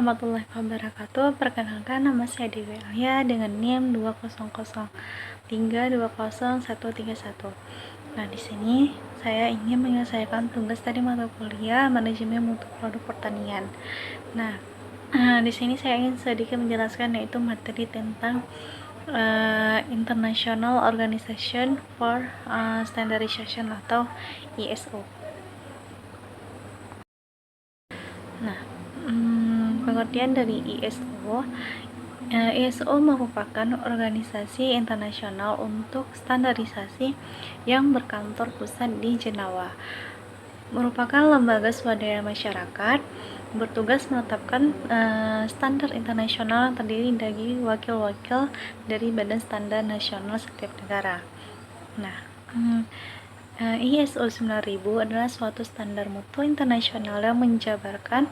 warahmatullahi wabarakatuh. Perkenalkan, nama saya Dewi Alia dengan NIM 200320131. Nah, di sini saya ingin menyelesaikan tugas dari mata kuliah Manajemen Mutu Produk Pertanian. Nah, di sini saya ingin sedikit menjelaskan yaitu materi tentang International Organization for Standardization atau ISO. Nah, pengertian dari ISO. ISO merupakan organisasi internasional untuk standarisasi yang berkantor pusat di Jenewa. Merupakan lembaga swadaya masyarakat, bertugas menetapkan standar internasional yang terdiri dari wakil-wakil dari Badan Standar Nasional setiap negara. Nah, ISO 9000 adalah suatu standar mutu internasional yang menjabarkan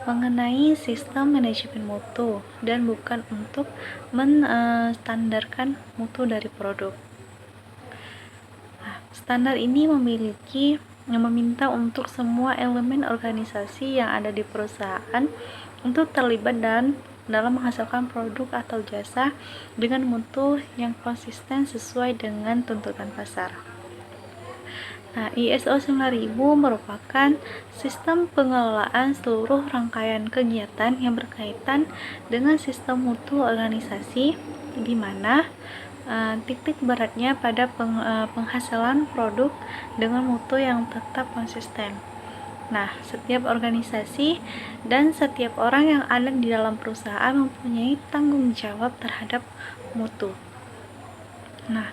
mengenai sistem manajemen mutu dan bukan untuk menstandarkan mutu dari produk. Nah, standar ini meminta untuk semua elemen organisasi yang ada di perusahaan untuk terlibat dalam menghasilkan produk atau jasa dengan mutu yang konsisten sesuai dengan tuntutan pasar. Nah, ISO 9000 merupakan sistem pengelolaan seluruh rangkaian kegiatan yang berkaitan dengan sistem mutu organisasi, di mana titik beratnya pada penghasilan produk dengan mutu yang tetap konsisten. Nah, setiap organisasi dan setiap orang yang ada di dalam perusahaan mempunyai tanggung jawab terhadap mutu. Nah,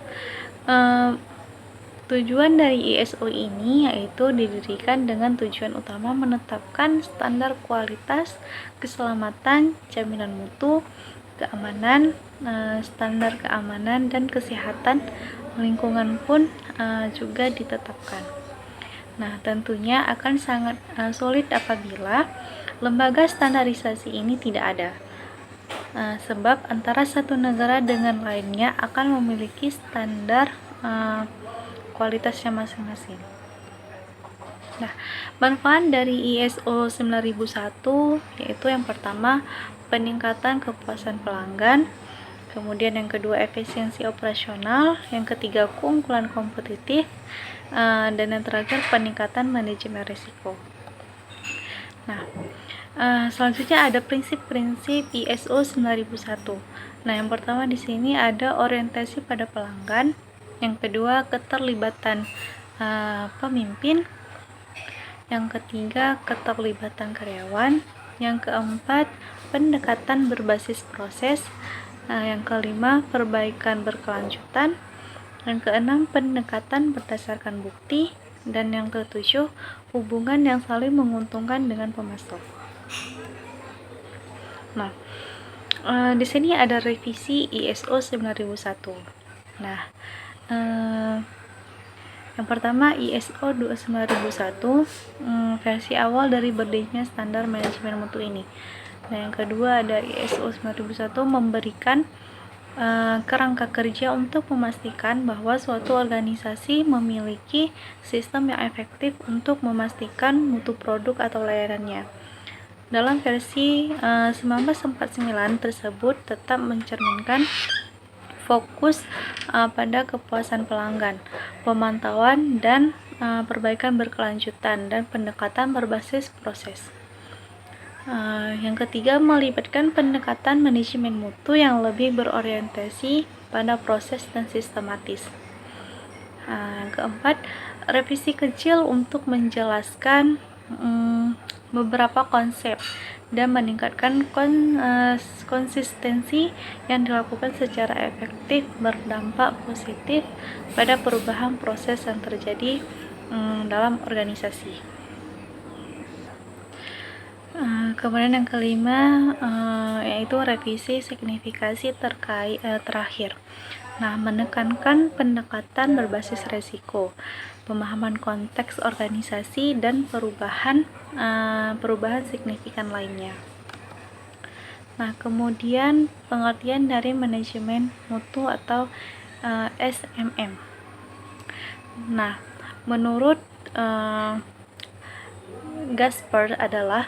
tujuan dari ISO ini yaitu didirikan dengan tujuan utama menetapkan standar kualitas, keselamatan, jaminan mutu, keamanan, standar keamanan dan kesehatan lingkungan pun juga ditetapkan. Nah, tentunya akan sangat sulit apabila lembaga standarisasi ini tidak ada. Sebab antara satu negara dengan lainnya akan memiliki standar kualitasnya masing-masing. Nah, manfaat dari ISO 9001 yaitu yang pertama, peningkatan kepuasan pelanggan, kemudian yang kedua, efisiensi operasional, yang ketiga, keunggulan kompetitif, dan yang terakhir, peningkatan manajemen risiko. Nah, selanjutnya ada prinsip-prinsip ISO 9001. Nah, yang pertama di sini ada orientasi pada pelanggan, yang kedua keterlibatan pemimpin, yang ketiga keterlibatan karyawan, yang keempat pendekatan berbasis proses, yang kelima perbaikan berkelanjutan, yang keenam pendekatan berdasarkan bukti, dan yang ketujuh hubungan yang saling menguntungkan dengan pemasok. Nah, di sini ada revisi ISO 9001. Nah, yang pertama ISO 9001 versi awal dari berdirinya standar manajemen mutu ini. Nah, yang kedua ada ISO 9001 memberikan kerangka kerja untuk memastikan bahwa suatu organisasi memiliki sistem yang efektif untuk memastikan mutu produk atau layanannya. Dalam versi 1949 tersebut tetap mencerminkan fokus pada kepuasan pelanggan, pemantauan dan perbaikan berkelanjutan, dan pendekatan berbasis proses. Yang ketiga, melibatkan pendekatan manajemen mutu yang lebih berorientasi pada proses dan sistematis. Yang keempat, revisi kecil untuk menjelaskan beberapa konsep dan meningkatkan konsistensi yang dilakukan secara efektif berdampak positif pada perubahan proses yang terjadi dalam organisasi. Kemudian yang kelima yaitu revisi signifikasi terakhir. Nah, menekankan pendekatan berbasis resiko, pemahaman konteks organisasi, dan perubahan signifikan lainnya. Nah, kemudian pengertian dari manajemen mutu atau SMM. Nah, menurut Gasper adalah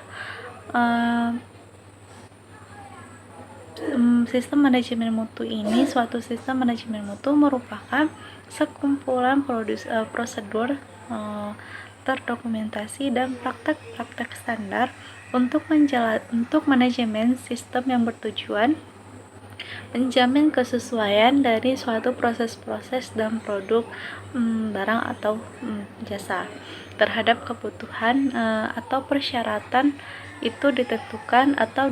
Sistem manajemen mutu ini, suatu sistem manajemen mutu merupakan sekumpulan prosedur terdokumentasi dan praktek-praktek standar untuk manajemen sistem yang bertujuan menjamin kesesuaian dari suatu proses-proses dan produk, barang atau jasa terhadap kebutuhan atau persyaratan itu ditentukan atau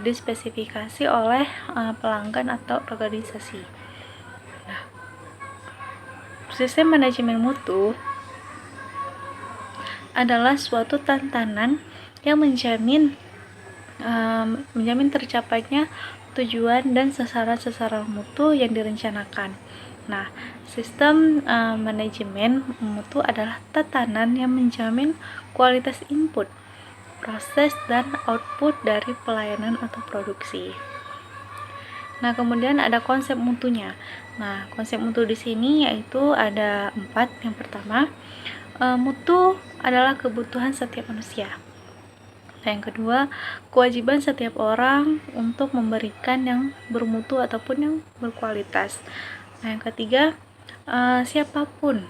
dispesifikasi oleh pelanggan atau organisasi. Nah, sistem manajemen mutu adalah suatu tantangan yang menjamin tercapainya tujuan dan sasaran-sasaran mutu yang direncanakan. Nah, sistem manajemen mutu adalah tatanan yang menjamin kualitas input, proses, dan output dari pelayanan atau produksi. Nah, kemudian ada konsep mutunya. Nah, konsep mutu di sini yaitu ada 4. Yang pertama, mutu adalah kebutuhan setiap manusia. Nah, yang kedua, kewajiban setiap orang untuk memberikan yang bermutu ataupun yang berkualitas. Nah, yang ketiga, siapapun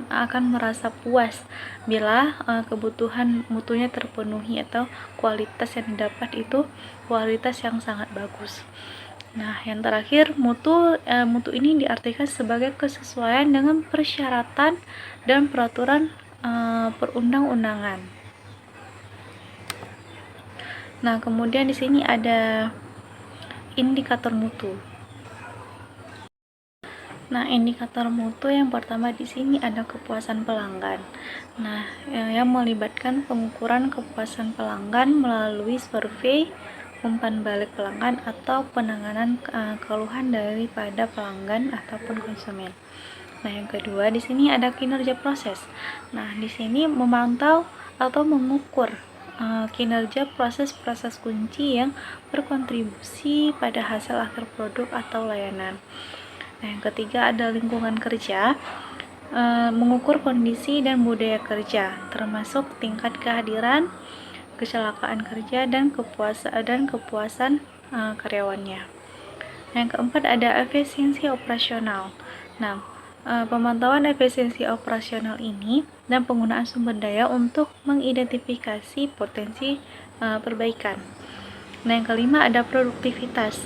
akan merasa puas bila kebutuhan mutunya terpenuhi atau kualitas yang didapat itu kualitas yang sangat bagus. Nah, yang terakhir, mutu ini diartikan sebagai kesesuaian dengan persyaratan dan peraturan perundang-undangan. Nah, kemudian di sini ada indikator mutu. Nah, indikator mutu yang pertama di sini ada kepuasan pelanggan. Nah, yang melibatkan pengukuran kepuasan pelanggan melalui survei, umpan balik pelanggan atau penanganan keluhan daripada pelanggan ataupun konsumen. Nah, yang kedua di sini ada kinerja proses. Nah, di sini memantau atau mengukur kinerja proses-proses kunci yang berkontribusi pada hasil akhir produk atau layanan. Nah, yang ketiga ada lingkungan kerja, mengukur kondisi dan budaya kerja, termasuk tingkat kehadiran, kecelakaan kerja, dan kepuasan karyawannya. Yang keempat ada efisiensi operasional. Nah, pemantauan efisiensi operasional ini dan penggunaan sumber daya untuk mengidentifikasi potensi perbaikan. Nah, yang kelima ada produktivitas.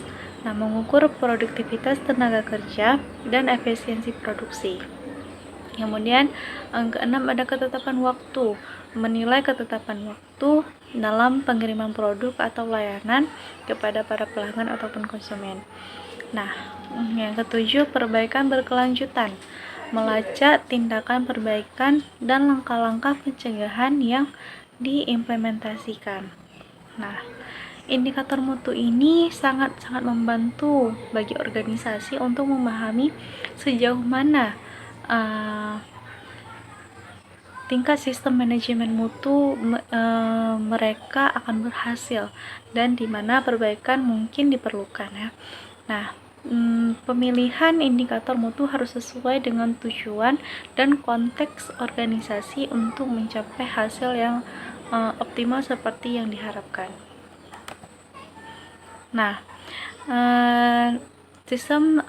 Nah, mengukur produktivitas tenaga kerja dan efisiensi produksi. Kemudian yang keenam ada ketetapan waktu, menilai ketetapan waktu dalam pengiriman produk atau layanan kepada para pelanggan ataupun konsumen. Nah, yang ketujuh perbaikan berkelanjutan, melacak tindakan perbaikan dan langkah-langkah pencegahan yang diimplementasikan. Nah, indikator mutu ini sangat-sangat membantu bagi organisasi untuk memahami sejauh mana tingkat sistem manajemen mutu mereka akan berhasil dan di mana perbaikan mungkin diperlukan ya. Nah, pemilihan indikator mutu harus sesuai dengan tujuan dan konteks organisasi untuk mencapai hasil yang optimal seperti yang diharapkan. Nah, sistem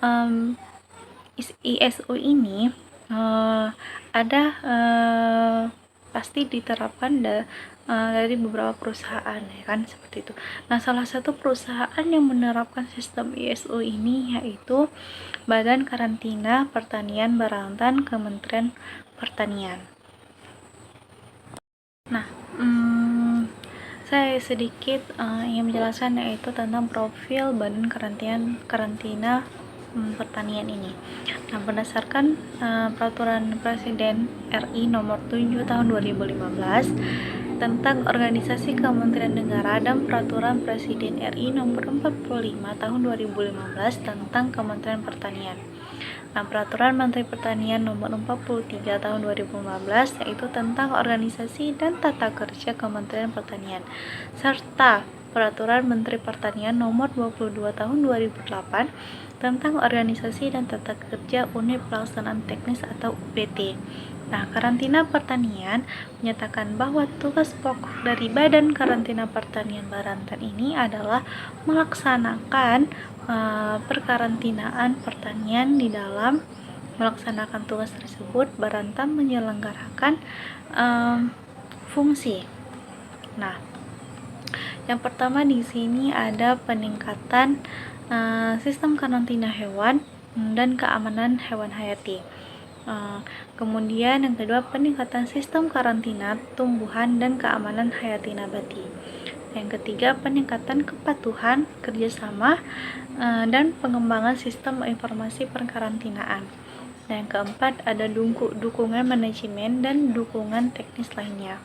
ISO ini ada pasti diterapkan dari beberapa perusahaan ya kan, seperti itu. Nah, salah satu perusahaan yang menerapkan sistem ISO ini yaitu Badan Karantina Pertanian Berantan Kementerian Pertanian. Nah, saya sedikit ingin menjelaskan yaitu tentang profil Badan Karantina Pertanian ini. Nah, berdasarkan peraturan Presiden RI nomor 7 tahun 2015 tentang organisasi Kementerian Negara dan peraturan Presiden RI nomor 45 tahun 2015 tentang Kementerian Pertanian. Nah, peraturan Menteri Pertanian nomor 43 tahun 2015 yaitu tentang organisasi dan tata kerja Kementerian Pertanian, serta peraturan Menteri Pertanian nomor 22 tahun 2008 tentang organisasi dan tata kerja unit pelaksanaan teknis atau UPT. Nah, karantina pertanian menyatakan bahwa tugas pokok dari Badan Karantina Pertanian Barantan ini adalah melaksanakan perkarantinaan pertanian. Di dalam melaksanakan tugas tersebut, Barantan menyelenggarakan fungsi. Nah, yang pertama di sini ada peningkatan sistem karantina hewan dan keamanan hewan hayati. Kemudian yang kedua, peningkatan sistem karantina tumbuhan dan keamanan hayati nabati. Yang ketiga, peningkatan kepatuhan, kerjasama, dan pengembangan sistem informasi perkarantinaan. Dan yang keempat, ada dukungan manajemen dan dukungan teknis lainnya.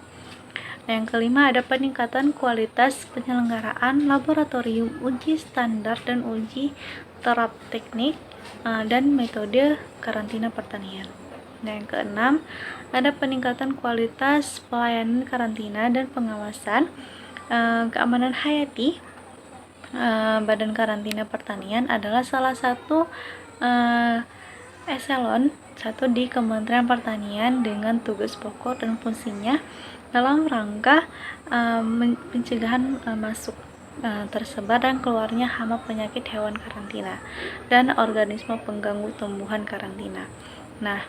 Nah, yang kelima, ada peningkatan kualitas penyelenggaraan laboratorium uji standar dan uji terap teknik dan metode karantina pertanian. Nah, yang keenam, ada peningkatan kualitas pelayanan karantina dan pengawasan keamanan hayati. Badan Karantina Pertanian adalah salah satu eselon 1 di Kementerian Pertanian dengan tugas pokok dan fungsinya dalam rangka pencegahan masuk, tersebar dan keluarnya hama penyakit hewan karantina dan organisme pengganggu tumbuhan karantina. Nah,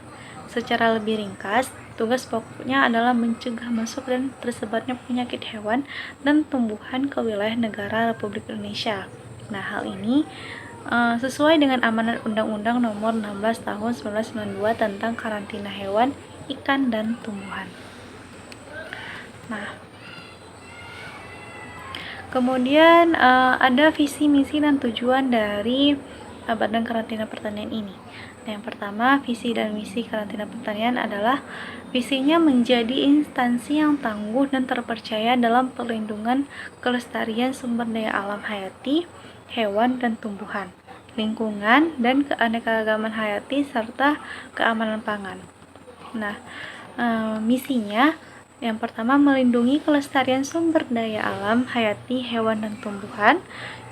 secara lebih ringkas, tugas pokoknya adalah mencegah masuk dan tersebarnya penyakit hewan dan tumbuhan ke wilayah negara Republik Indonesia. Nah, hal ini sesuai dengan amanat Undang-Undang Nomor 16 Tahun 1992 tentang karantina hewan, ikan, dan tumbuhan. Nah, kemudian ada visi, misi, dan tujuan dari Badan Karantina Pertanian ini. Nah, yang pertama, visi dan misi karantina pertanian adalah visinya menjadi instansi yang tangguh dan terpercaya dalam perlindungan kelestarian sumber daya alam hayati, hewan dan tumbuhan, lingkungan dan keanekaragaman hayati serta keamanan pangan. Nah, misinya yang pertama, melindungi kelestarian sumber daya alam hayati, hewan dan tumbuhan.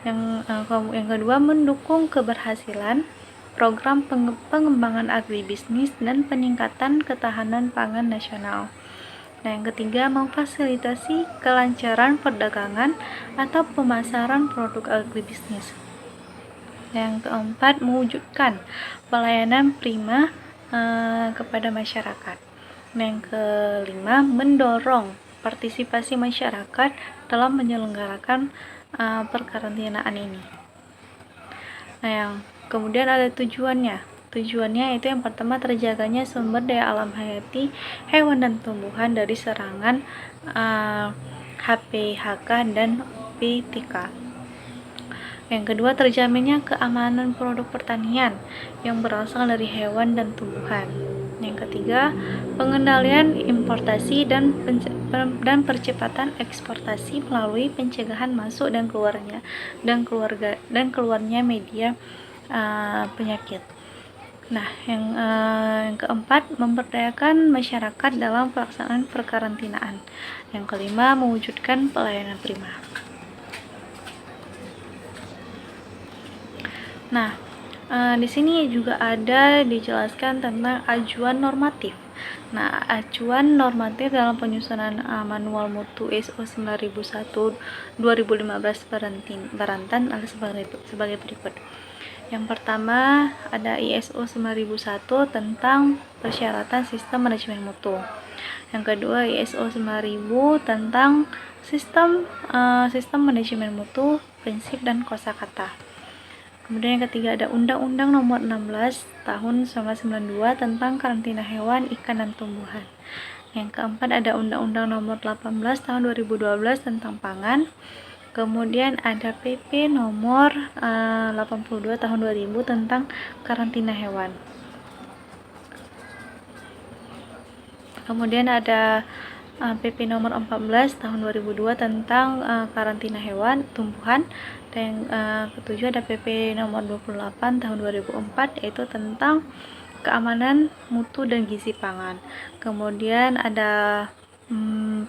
Yang kedua, mendukung keberhasilan program pengembangan agribisnis dan peningkatan ketahanan pangan nasional. Nah, yang ketiga, memfasilitasi kelancaran perdagangan atau pemasaran produk agribisnis. Yang keempat, mewujudkan pelayanan prima kepada masyarakat. Nah, yang kelima, mendorong partisipasi masyarakat dalam menyelenggarakan perkarantinaan ini. Nah, yang kemudian ada tujuannya. Tujuannya itu yang pertama, terjaganya sumber daya alam hayati, hewan dan tumbuhan dari serangan HPHK dan PTK. Yang kedua, terjaminnya keamanan produk pertanian yang berasal dari hewan dan tumbuhan. Yang ketiga, pengendalian importasi dan percepatan eksportasi melalui pencegahan masuk dan keluarnya media penyakit. Nah, yang keempat, memberdayakan masyarakat dalam pelaksanaan perkarantinaan. Yang kelima, mewujudkan pelayanan prima. Nah, di sini juga ada dijelaskan tentang acuan normatif. Nah, acuan normatif dalam penyusunan manual mutu ISO 9001 2015 Barantan ada sebagai berikut. Yang pertama, ada ISO 9001 tentang persyaratan sistem manajemen mutu. Yang kedua, ISO 9000 tentang sistem manajemen mutu, prinsip dan kosakata. Kemudian yang ketiga, ada Undang-Undang Nomor 16 Tahun 1992 tentang karantina hewan, ikan, dan tumbuhan. Yang keempat, ada Undang-Undang Nomor 18 Tahun 2012 tentang pangan. Kemudian ada PP Nomor 82 Tahun 2000 tentang karantina hewan. Kemudian ada PP Nomor 14 Tahun 2002 tentang karantina hewan, tumbuhan. Dan yang ketujuh, ada PP Nomor 28 Tahun 2004 yaitu tentang keamanan mutu dan gizi pangan. Kemudian ada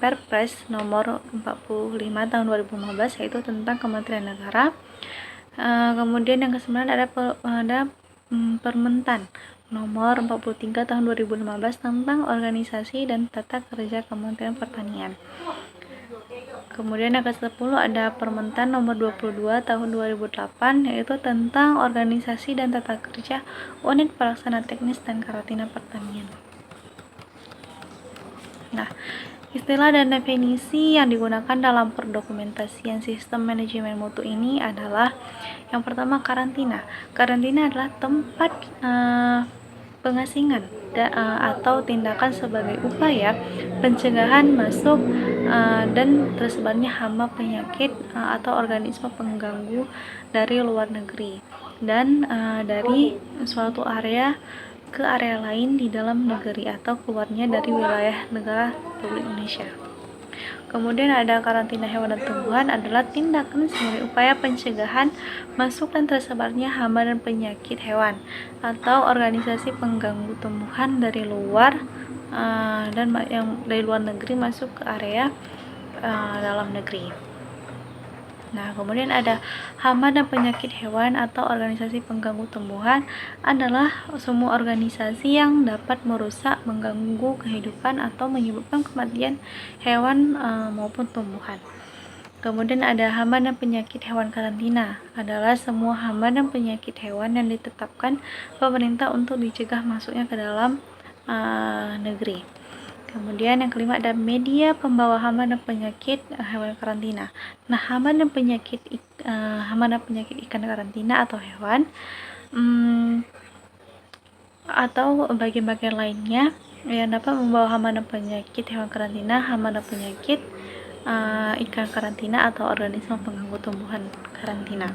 Perpres Nomor 45 Tahun 2015 yaitu tentang Kementerian Negara. Kemudian yang ke-9 ada Permentan nomor 43 tahun 2015 tentang organisasi dan tata kerja Kementerian Pertanian. Kemudian yang ke-10 ada Permentan nomor 22 tahun 2008, yaitu tentang organisasi dan tata kerja unit pelaksana teknis dan karantina pertanian. Nah, istilah dan definisi yang digunakan dalam perdokumentasian sistem manajemen mutu ini adalah yang pertama karantina. Karantina adalah tempat pengasingan atau tindakan sebagai upaya pencegahan masuk dan tersebarnya hama penyakit atau organisme pengganggu dari luar negeri dan dari suatu area ke area lain di dalam negeri atau keluarnya dari wilayah negara Republik Indonesia. Kemudian ada karantina hewan dan tumbuhan adalah tindakan sebagai upaya pencegahan masuk dan tersebarnya hama dan penyakit hewan atau organisasi pengganggu tumbuhan dari luar dan yang dari luar negeri masuk ke area dalam negeri. Nah, kemudian ada hama dan penyakit hewan atau organisasi pengganggu tumbuhan adalah semua organisasi yang dapat merusak, mengganggu kehidupan atau menyebabkan kematian hewan maupun tumbuhan. Kemudian ada hama dan penyakit hewan karantina adalah semua hama dan penyakit hewan yang ditetapkan pemerintah untuk dicegah masuknya ke dalam negeri. Kemudian yang kelima ada media pembawa hama dan penyakit hewan karantina. Nah, hama dan penyakit ikan karantina atau hewan atau bagian-bagian lainnya yang dapat membawa hama dan penyakit hewan karantina, hama dan penyakit ikan karantina atau organisme pengganggu tumbuhan karantina.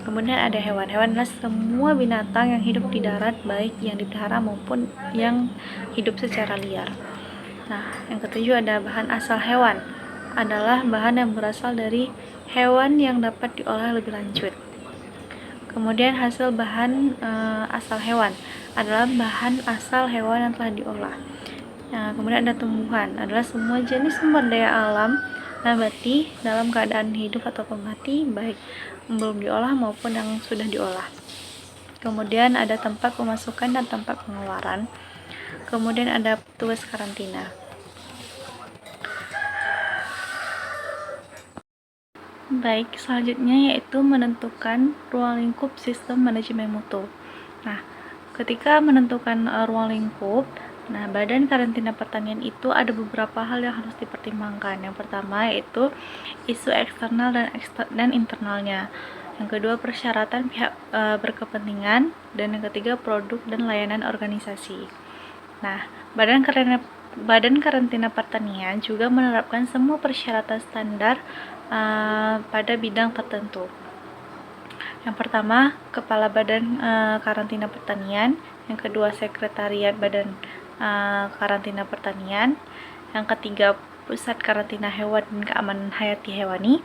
Kemudian ada hewan-hewan adalah semua binatang yang hidup di darat, baik yang dipelihara maupun yang hidup secara liar. Nah, yang ketujuh ada bahan asal hewan adalah bahan yang berasal dari hewan yang dapat diolah lebih lanjut. Kemudian hasil bahan asal hewan adalah bahan asal hewan yang telah diolah. Nah, kemudian ada tumbuhan adalah semua jenis sumber daya alam nabati dalam keadaan hidup atau mati, baik belum diolah maupun yang sudah diolah. Kemudian ada tempat pemasukan dan tempat pengeluaran. Kemudian ada petugas karantina. Baik, selanjutnya yaitu menentukan ruang lingkup sistem manajemen mutu. Nah, ketika menentukan ruang lingkup, Badan Karantina Pertanian itu ada beberapa hal yang harus dipertimbangkan. Yang pertama yaitu isu eksternal dan internalnya. Yang kedua, persyaratan pihak berkepentingan, dan yang ketiga, produk dan layanan organisasi. Nah, Badan Karantina Pertanian juga menerapkan semua persyaratan standar pada bidang tertentu. Yang pertama, Kepala Badan Karantina Pertanian. Yang kedua, Sekretariat Badan Karantina Pertanian. Yang ketiga, Pusat Karantina Hewan dan Keamanan Hayati Hewani.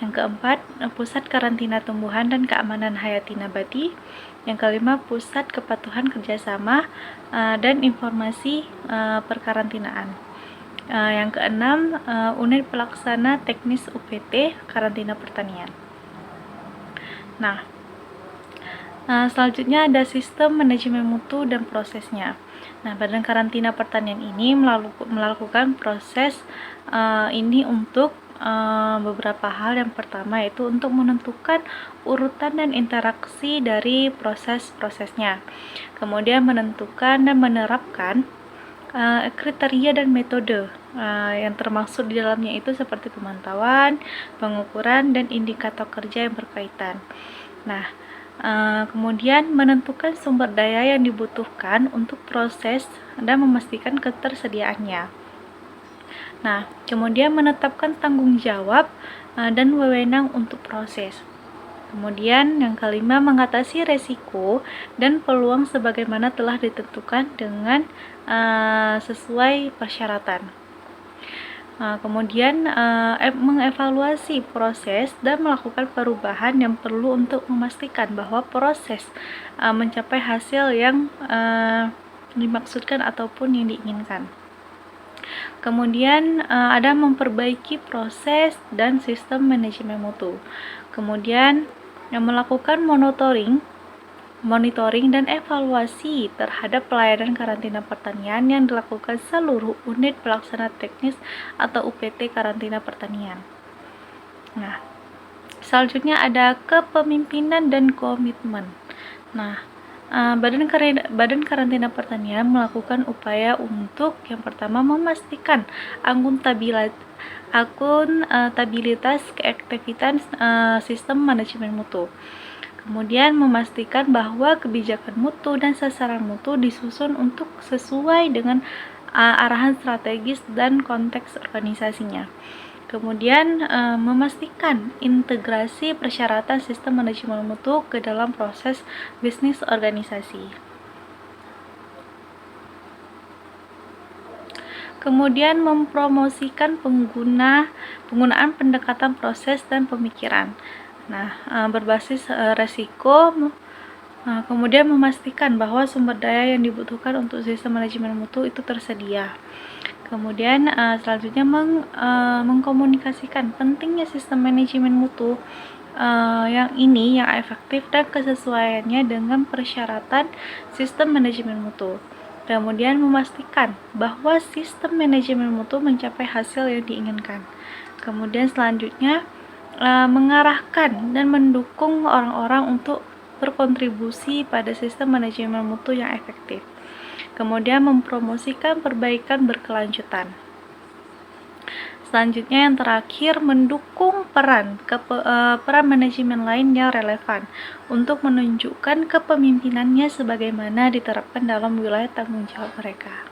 Yang keempat, Pusat Karantina Tumbuhan dan Keamanan Hayati Nabati. Yang kelima, Pusat Kepatuhan Kerjasama dan Informasi Perkarantinaan. Yang keenam, Unit Pelaksana Teknis UPT Karantina Pertanian. Nah, selanjutnya ada sistem manajemen mutu dan prosesnya. Nah, Badan Karantina Pertanian ini melakukan proses ini untuk beberapa hal. Yang pertama yaitu untuk menentukan urutan dan interaksi dari proses-prosesnya. Kemudian menentukan dan menerapkan kriteria dan metode yang termaksud di dalamnya itu seperti pemantauan, pengukuran, dan indikator kerja yang berkaitan. Nah, kemudian menentukan sumber daya yang dibutuhkan untuk proses dan memastikan ketersediaannya. Nah, kemudian menetapkan tanggung jawab dan wewenang untuk proses. Kemudian yang kelima, mengatasi resiko dan peluang sebagaimana telah ditentukan dengan sesuai persyaratan. Kemudian mengevaluasi proses dan melakukan perubahan yang perlu untuk memastikan bahwa proses mencapai hasil yang dimaksudkan ataupun yang diinginkan. Kemudian ada memperbaiki proses dan sistem manajemen mutu. Kemudian yang melakukan monitoring monitoring dan evaluasi terhadap pelayanan karantina pertanian yang dilakukan seluruh unit pelaksana teknis atau UPT karantina pertanian. Nah, selanjutnya ada kepemimpinan dan komitmen. Nah, Badan Karantina Pertanian melakukan upaya untuk yang pertama memastikan akuntabilitas keefektifan sistem manajemen mutu. Kemudian memastikan bahwa kebijakan mutu dan sasaran mutu disusun untuk sesuai dengan arahan strategis dan konteks organisasinya. Kemudian memastikan integrasi persyaratan sistem manajemen mutu ke dalam proses bisnis organisasi. Kemudian mempromosikan penggunaan pendekatan proses dan pemikiran. Nah, berbasis resiko. Kemudian memastikan bahwa sumber daya yang dibutuhkan untuk sistem manajemen mutu itu tersedia. Kemudian selanjutnya mengkomunikasikan pentingnya sistem manajemen mutu yang efektif dan kesesuaiannya dengan persyaratan sistem manajemen mutu. Kemudian memastikan bahwa sistem manajemen mutu mencapai hasil yang diinginkan. Kemudian selanjutnya mengarahkan dan mendukung orang-orang untuk berkontribusi pada sistem manajemen mutu yang efektif. Kemudian mempromosikan perbaikan berkelanjutan. Selanjutnya yang terakhir mendukung peran manajemen lain yang relevan untuk menunjukkan kepemimpinannya sebagaimana diterapkan dalam wilayah tanggung jawab mereka.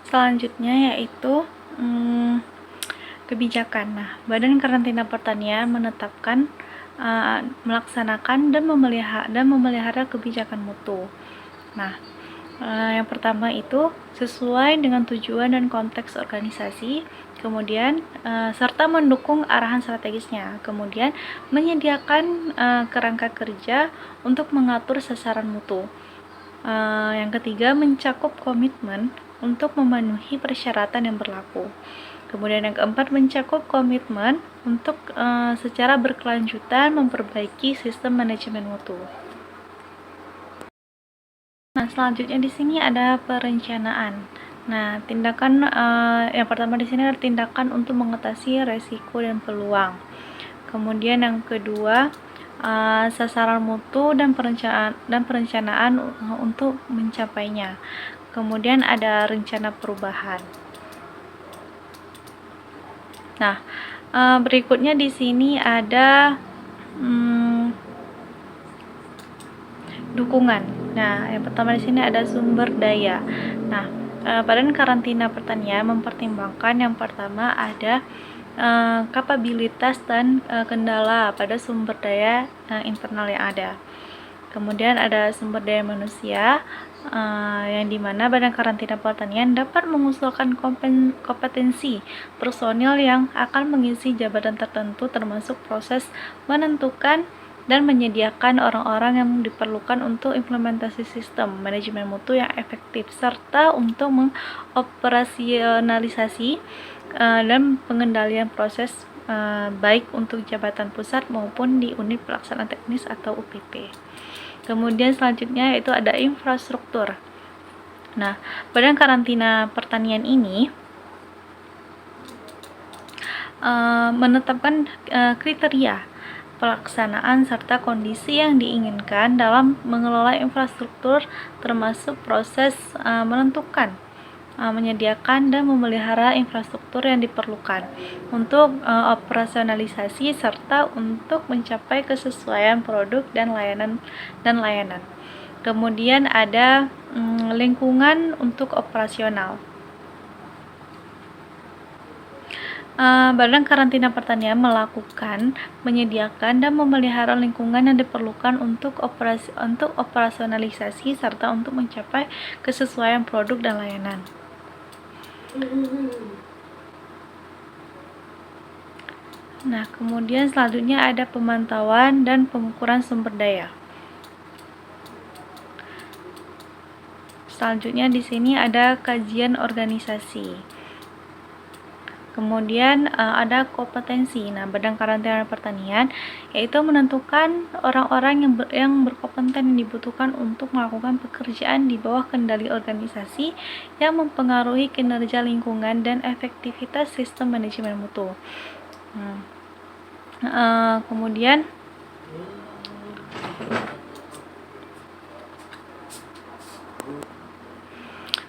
Selanjutnya yaitu kebijakan. Nah, Badan Karantina Pertanian menetapkan melaksanakan dan memelihara kebijakan mutu. Nah, yang pertama itu sesuai dengan tujuan dan konteks organisasi, kemudian serta mendukung arahan strategisnya, kemudian menyediakan kerangka kerja untuk mengatur sasaran mutu. Yang ketiga, mencakup komitmen untuk memenuhi persyaratan yang berlaku. Kemudian yang keempat, mencakup komitmen untuk secara berkelanjutan memperbaiki sistem manajemen mutu. Nah, selanjutnya di sini ada perencanaan. Nah, tindakan yang pertama di sini adalah tindakan untuk mengatasi resiko dan peluang. Kemudian yang kedua, sasaran mutu dan perencanaan untuk mencapainya. Kemudian ada rencana perubahan. Nah, berikutnya di sini ada dukungan. Nah, yang pertama di sini ada sumber daya. Nah, Badan Karantina Pertanian mempertimbangkan yang pertama ada kapabilitas dan kendala pada sumber daya internal yang ada. Kemudian ada sumber daya manusia, yang dimana Badan Karantina Pertanian dapat mengusulkan kompetensi personil yang akan mengisi jabatan tertentu, termasuk proses menentukan dan menyediakan orang-orang yang diperlukan untuk implementasi sistem manajemen mutu yang efektif, serta untuk mengoperasionalisasi dan pengendalian proses baik untuk jabatan pusat maupun di unit pelaksana teknis atau UPT. Kemudian selanjutnya itu ada infrastruktur. Nah, Badan Karantina Pertanian ini menetapkan kriteria pelaksanaan serta kondisi yang diinginkan dalam mengelola infrastruktur, termasuk proses menentukan, menyediakan dan memelihara infrastruktur yang diperlukan untuk operasionalisasi serta untuk mencapai kesesuaian produk dan layanan. Kemudian ada lingkungan untuk operasional. Badan Karantina Pertanian menyediakan dan memelihara lingkungan yang diperlukan untuk operasionalisasi serta untuk mencapai kesesuaian produk dan layanan. Nah, kemudian selanjutnya ada pemantauan dan pengukuran sumber daya. Selanjutnya di sini ada kajian organisasi. Kemudian ada kompetensi. Nah, Badan Karantina Pertanian yaitu menentukan orang-orang yang berkompeten yang dibutuhkan untuk melakukan pekerjaan di bawah kendali organisasi yang mempengaruhi kinerja lingkungan dan efektivitas sistem manajemen mutu. Kemudian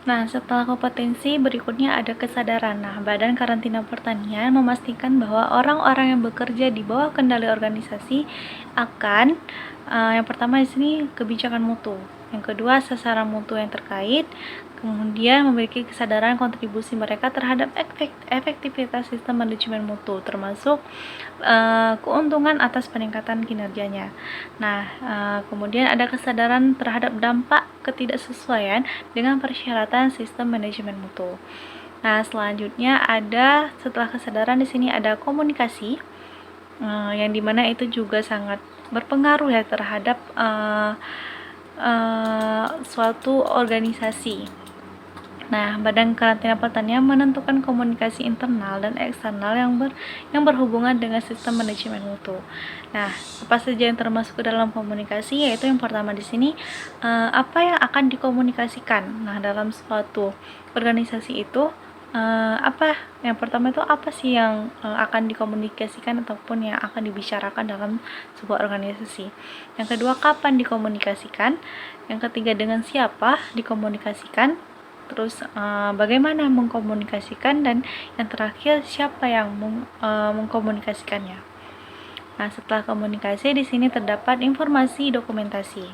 setelah kompetensi, berikutnya ada kesadaran. Badan Karantina Pertanian memastikan bahwa orang-orang yang bekerja di bawah kendali organisasi akan yang pertama di sini kebijakan mutu, yang kedua sasaran mutu yang terkait, kemudian memiliki kesadaran kontribusi mereka terhadap efektivitas sistem manajemen mutu, termasuk keuntungan atas peningkatan kinerjanya. Kemudian ada kesadaran terhadap dampak ketidaksesuaian dengan persyaratan sistem manajemen mutu. Selanjutnya ada setelah kesadaran di sini ada komunikasi, yang dimana itu juga sangat berpengaruh ya terhadap suatu organisasi. Badan Karantina Pertanian menentukan komunikasi internal dan eksternal yang berhubungan dengan sistem manajemen mutu. Apa saja yang termasuk ke dalam komunikasi? Yaitu yang pertama di sini apa yang akan dikomunikasikan. Dalam suatu organisasi itu apa yang pertama itu apa sih yang akan dikomunikasikan ataupun yang akan dibicarakan dalam sebuah organisasi. Yang kedua, kapan dikomunikasikan. Yang ketiga, dengan siapa dikomunikasikan. Terus bagaimana mengkomunikasikan, dan yang terakhir siapa yang mengkomunikasikannya. Setelah komunikasi di sini terdapat informasi dokumentasi.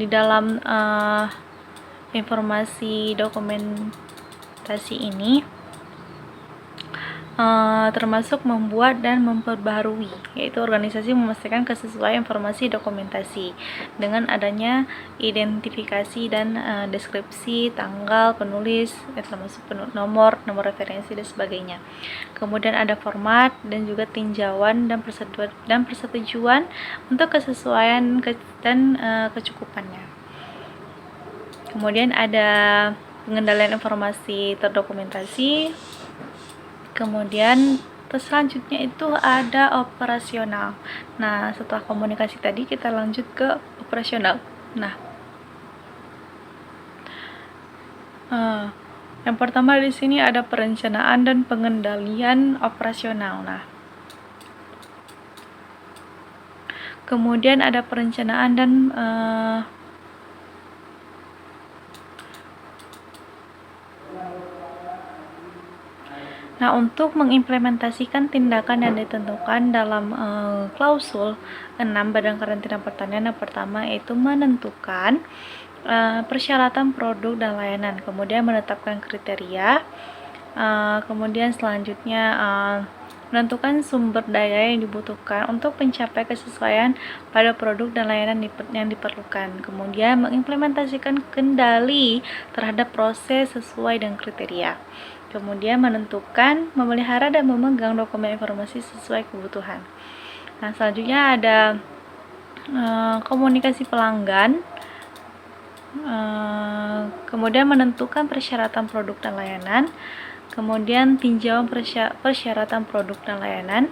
Di dalam informasi dokumentasi ini termasuk membuat dan memperbaharui, yaitu organisasi memastikan kesesuaian informasi dokumentasi dengan adanya identifikasi dan deskripsi, tanggal penulis, termasuk nomor referensi dan sebagainya. Kemudian ada format dan juga tinjauan dan persetujuan untuk kesesuaian dan kecukupannya. Kemudian ada pengendalian informasi terdokumentasi. Kemudian selanjutnya itu ada operasional. Setelah komunikasi tadi kita lanjut ke operasional. Yang pertama di sini ada perencanaan dan pengendalian operasional. Kemudian ada perencanaan dan untuk mengimplementasikan tindakan yang ditentukan dalam klausul 6 Badan Karantina Pertanian, yang pertama yaitu menentukan persyaratan produk dan layanan, kemudian menetapkan kriteria, kemudian selanjutnya menentukan sumber daya yang dibutuhkan untuk mencapai kesesuaian pada produk dan layanan yang diperlukan, kemudian mengimplementasikan kendali terhadap proses sesuai dengan kriteria, kemudian menentukan, memelihara, dan memegang dokumen informasi sesuai kebutuhan. Selanjutnya ada komunikasi pelanggan, kemudian menentukan persyaratan produk dan layanan, kemudian tinjauan persyaratan produk dan layanan.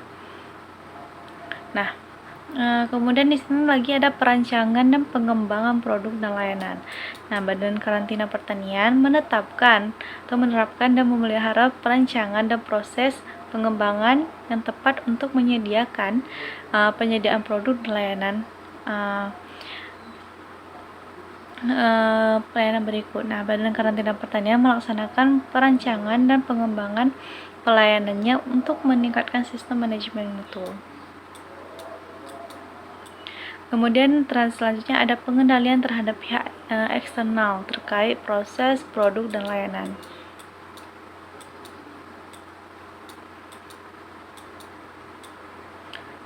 Kemudian di sini lagi ada perancangan dan pengembangan produk dan layanan. Badan Karantina Pertanian menetapkan atau menerapkan dan memelihara perancangan dan proses pengembangan yang tepat untuk menyediakan penyediaan produk dan layanan pelayanan berikut. Badan Karantina Pertanian melaksanakan perancangan dan pengembangan pelayanannya untuk meningkatkan sistem manajemen mutu. Kemudian selanjutnya ada pengendalian terhadap pihak eksternal terkait proses, produk, dan layanan.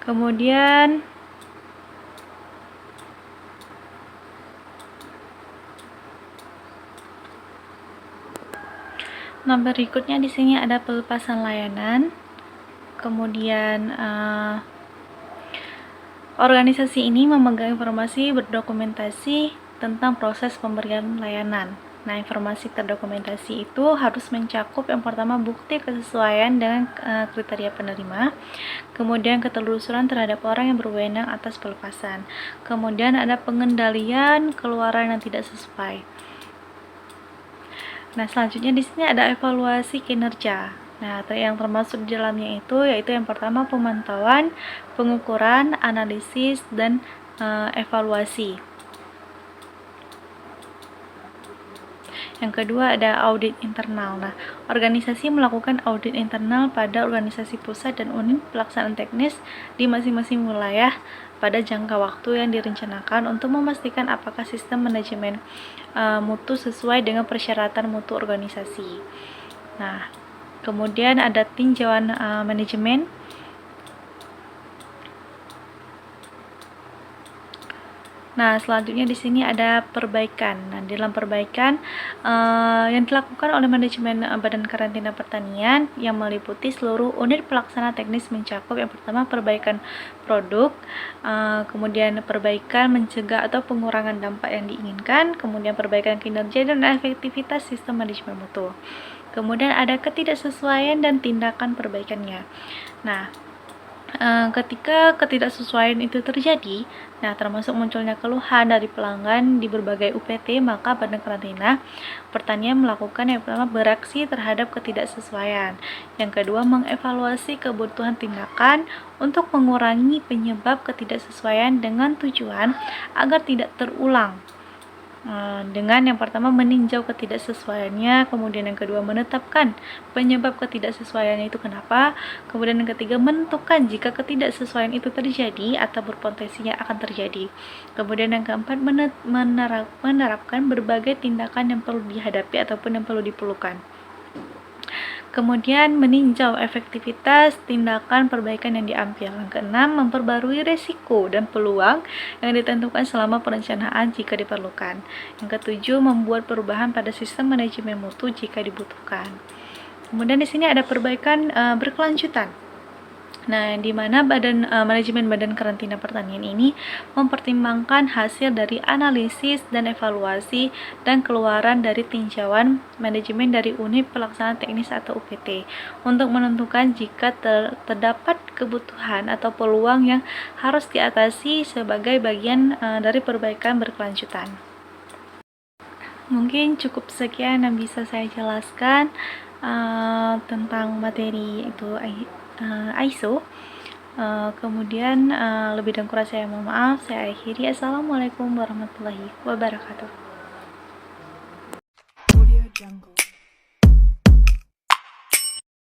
Kemudian berikutnya di sini ada pelepasan layanan. Kemudian organisasi ini memegang informasi berdokumentasi tentang proses pemberian layanan. Nah, informasi terdokumentasi itu harus mencakup yang pertama bukti kesesuaian dengan kriteria penerima, kemudian ketelusuran terhadap orang yang berwenang atas pelepasan, kemudian ada pengendalian keluaran yang tidak sesuai. Nah, selanjutnya di sini ada evaluasi kinerja. Nah, yang termasuk di dalamnya itu yaitu yang pertama pemantauan, pengukuran, analisis, dan evaluasi. Yang kedua ada audit internal. Nah, organisasi melakukan audit internal pada organisasi pusat dan unit pelaksanaan teknis di masing-masing wilayah pada jangka waktu yang direncanakan untuk memastikan apakah sistem manajemen mutu sesuai dengan persyaratan mutu organisasi. Nah, kemudian ada tinjauan manajemen. Nah, selanjutnya di sini ada perbaikan. Nah, dalam perbaikan yang dilakukan oleh manajemen Badan Karantina Pertanian yang meliputi seluruh unit pelaksana teknis mencakup yang pertama perbaikan produk, kemudian perbaikan mencegah atau pengurangan dampak yang diinginkan, kemudian perbaikan kinerja dan efektivitas sistem manajemen mutu. Kemudian ada ketidaksesuaian dan tindakan perbaikannya. Nah, ketika ketidaksesuaian itu terjadi, nah termasuk munculnya keluhan dari pelanggan di berbagai UPT, maka Badan Karantina Pertanian melakukan yang pertama beraksi terhadap ketidaksesuaian. Yang kedua, mengevaluasi kebutuhan tindakan untuk mengurangi penyebab ketidaksesuaian dengan tujuan agar tidak terulang. Dengan yang pertama meninjau ketidaksesuaiannya, kemudian yang kedua menetapkan penyebab ketidaksesuaiannya itu kenapa, kemudian yang ketiga menentukan jika ketidaksesuaian itu terjadi atau berpotensinya akan terjadi, kemudian yang keempat menerapkan berbagai tindakan yang perlu dihadapi ataupun yang perlu diperlukan. Kemudian meninjau efektivitas tindakan perbaikan yang diambil. Yang keenam, memperbarui resiko dan peluang yang ditentukan selama perencanaan jika diperlukan. Yang ketujuh, membuat perubahan pada sistem manajemen mutu jika dibutuhkan. Kemudian di sini ada perbaikan berkelanjutan. Nah, di mana manajemen Badan Karantina Pertanian ini mempertimbangkan hasil dari analisis dan evaluasi dan keluaran dari tinjauan manajemen dari unit pelaksana teknis atau UPT untuk menentukan jika terdapat kebutuhan atau peluang yang harus diatasi sebagai bagian dari perbaikan berkelanjutan. Mungkin cukup sekian yang bisa saya jelaskan tentang materi itu ISO. Kemudian lebih dan kurang saya mohon maaf. Saya akhiri. Assalamualaikum warahmatullahi wabarakatuh.